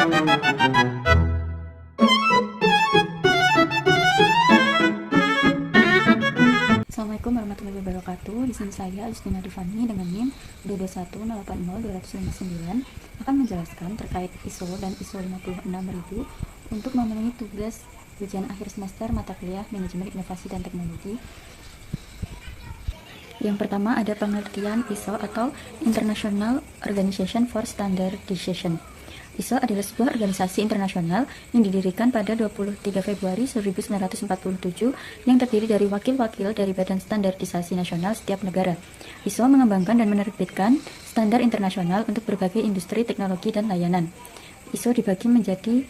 Assalamualaikum warahmatullahi wabarakatuh. Di sini saya Justina Divani dengan NIM DD1080259 akan menjelaskan terkait ISO dan ISO 56000 untuk memenuhi tugas ujian akhir semester mata kuliah Manajemen Inovasi dan Teknologi. Yang pertama ada pengertian ISO atau International Organization for Standardization. ISO adalah sebuah organisasi internasional yang didirikan pada 23 Februari 1947 yang terdiri dari wakil-wakil dari Badan Standarisasi Nasional setiap negara. ISO mengembangkan dan menerbitkan standar internasional untuk berbagai industri, teknologi, dan layanan. ISO dibagi menjadi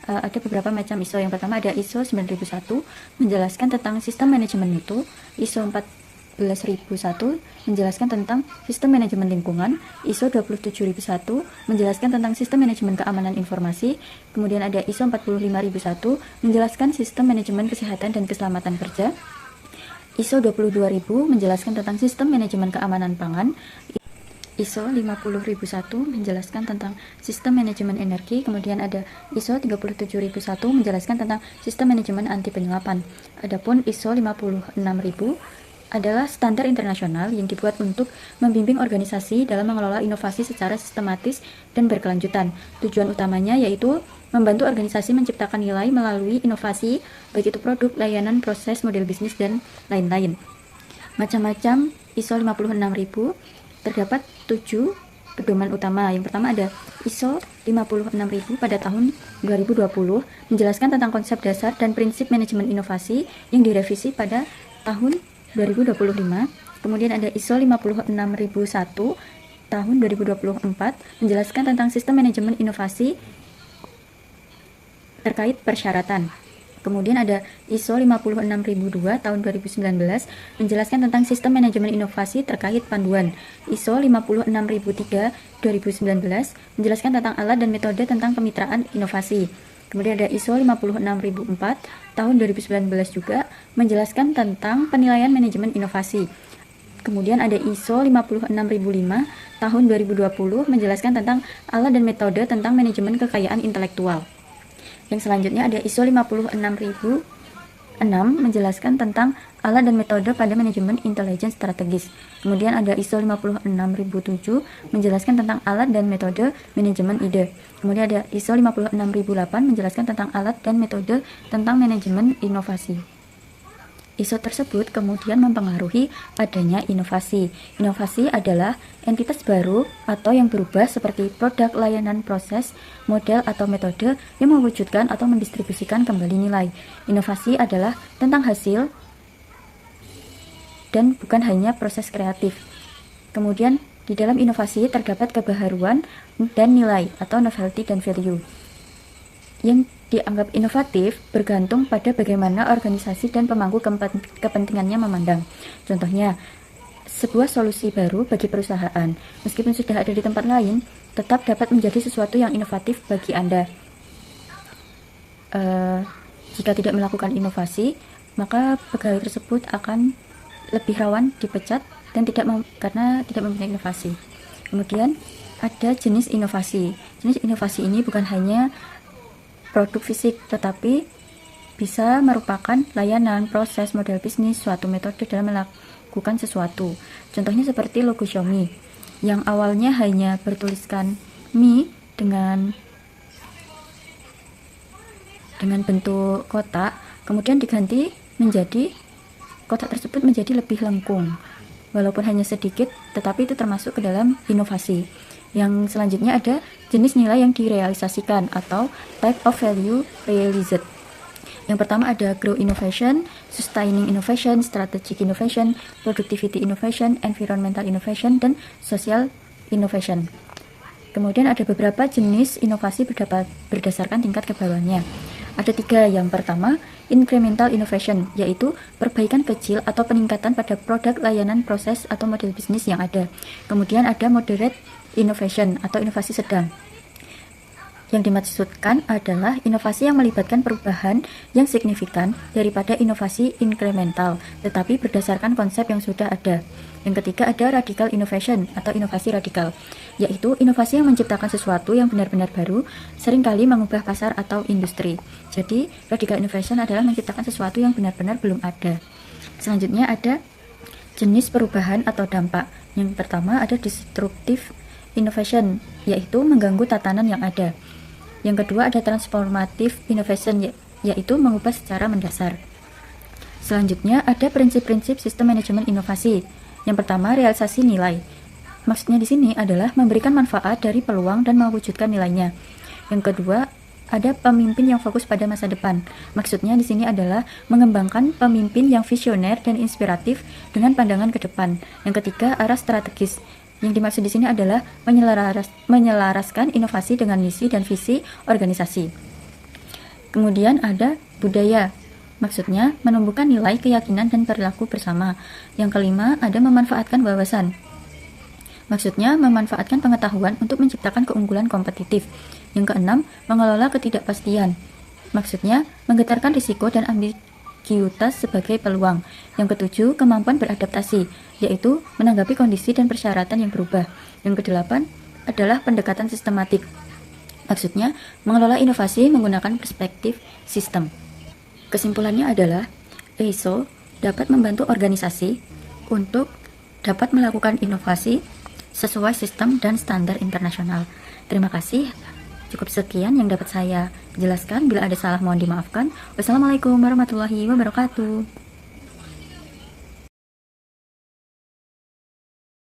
ada beberapa macam ISO. Yang pertama ada ISO 9001 menjelaskan tentang sistem manajemen mutu, ISO 14001 menjelaskan tentang sistem manajemen lingkungan, ISO 27001 menjelaskan tentang sistem manajemen keamanan informasi, kemudian ada ISO 45001 menjelaskan sistem manajemen kesehatan dan keselamatan kerja, ISO 22000 menjelaskan tentang sistem manajemen keamanan pangan, ISO 50001 menjelaskan tentang sistem manajemen energi, kemudian ada ISO 37001 menjelaskan tentang sistem manajemen anti penyuapan. Adapun ISO 56000 adalah standar internasional yang dibuat untuk membimbing organisasi dalam mengelola inovasi secara sistematis dan berkelanjutan. Tujuan utamanya yaitu membantu organisasi menciptakan nilai melalui inovasi, baik itu produk, layanan, proses, model bisnis, dan lain-lain. Macam-macam ISO 56000 terdapat 7 pedoman utama. Yang pertama ada ISO 56000 pada tahun 2020 menjelaskan tentang konsep dasar dan prinsip manajemen inovasi yang direvisi pada tahun 2025. Kemudian ada ISO 56001 tahun 2024 menjelaskan tentang sistem manajemen inovasi terkait persyaratan. Kemudian ada ISO 56002 tahun 2019 menjelaskan tentang sistem manajemen inovasi terkait panduan. ISO 56003 2019 menjelaskan tentang alat dan metode tentang kemitraan inovasi. Kemudian ada ISO 56004 tahun 2019 juga menjelaskan tentang penilaian manajemen inovasi. Kemudian ada ISO 56005 tahun 2020 menjelaskan tentang alat dan metode tentang manajemen kekayaan intelektual. Yang selanjutnya ada ISO 56006 menjelaskan tentang alat dan metode pada manajemen intelijen strategis. Kemudian ada ISO 56007 menjelaskan tentang alat dan metode manajemen ide. Kemudian ada ISO 56008 menjelaskan tentang alat dan metode tentang manajemen inovasi. ISO tersebut kemudian mempengaruhi adanya inovasi. Inovasi adalah entitas baru atau yang berubah seperti produk, layanan, proses, model, atau metode yang mewujudkan atau mendistribusikan kembali nilai. Inovasi adalah tentang hasil dan bukan hanya proses kreatif. Kemudian di dalam inovasi terdapat kebaharuan dan nilai atau novelty dan value. Yang dianggap inovatif bergantung pada bagaimana organisasi dan pemangku kepentingannya memandang. Contohnya, sebuah solusi baru bagi perusahaan, meskipun sudah ada di tempat lain, tetap dapat menjadi sesuatu yang inovatif bagi Anda. Jika tidak melakukan inovasi, maka pegawai tersebut akan lebih rawan dipecat dan karena tidak mempunyai inovasi. Kemudian ada jenis inovasi. Jenis inovasi ini bukan hanya produk fisik, tetapi bisa merupakan layanan, proses, model bisnis, suatu metode dalam melakukan sesuatu. Contohnya seperti logo Xiaomi, yang awalnya hanya bertuliskan Mi dengan bentuk kotak, kemudian diganti menjadi kotak tersebut menjadi lebih lengkung. Walaupun hanya sedikit, tetapi itu termasuk ke dalam inovasi. Yang selanjutnya ada jenis nilai yang direalisasikan atau type of value realized. Yang pertama ada grow innovation, sustaining innovation, strategic innovation, productivity innovation, environmental innovation, dan social innovation. Kemudian ada beberapa jenis inovasi berdasarkan tingkat kebaruannya. Ada 3. Yang pertama, incremental innovation, yaitu perbaikan kecil atau peningkatan pada produk, layanan, proses, atau model bisnis yang ada. Kemudian ada moderate innovation atau inovasi sedang. Yang dimaksudkan adalah inovasi yang melibatkan perubahan yang signifikan daripada inovasi inkremental, tetapi berdasarkan konsep yang sudah ada. Yang ketiga ada radical innovation atau inovasi radikal, yaitu inovasi yang menciptakan sesuatu yang benar-benar baru, seringkali mengubah pasar atau industri. Jadi, radical innovation adalah menciptakan sesuatu yang benar-benar belum ada. Selanjutnya ada jenis perubahan atau dampak. Yang pertama ada disruptive innovation, yaitu mengganggu tatanan yang ada. Yang kedua ada transformative innovation, yaitu mengubah secara mendasar. Selanjutnya ada prinsip-prinsip sistem manajemen inovasi. Yang pertama realisasi nilai. Maksudnya di sini adalah memberikan manfaat dari peluang dan mewujudkan nilainya. Yang kedua ada pemimpin yang fokus pada masa depan. Maksudnya di sini adalah mengembangkan pemimpin yang visioner dan inspiratif dengan pandangan ke depan. Yang ketiga arah strategis. Yang dimaksud di sini adalah menyelaraskan inovasi dengan misi dan visi organisasi. Kemudian ada budaya. Maksudnya menumbuhkan nilai, keyakinan, dan perilaku bersama. Yang kelima ada memanfaatkan wawasan. Maksudnya memanfaatkan pengetahuan untuk menciptakan keunggulan kompetitif. Yang keenam mengelola ketidakpastian. Maksudnya menggetarkan risiko dan ambiguitas sebagai peluang. Yang ketujuh kemampuan beradaptasi, yaitu menanggapi kondisi dan persyaratan yang berubah. Yang kedelapan adalah pendekatan sistematik. Maksudnya mengelola inovasi menggunakan perspektif sistem. Kesimpulannya adalah ISO dapat membantu organisasi untuk dapat melakukan inovasi sesuai sistem dan standar internasional. Terima kasih. Cukup sekian yang dapat saya jelaskan. Bila ada salah mohon dimaafkan. Wassalamualaikum warahmatullahi wabarakatuh.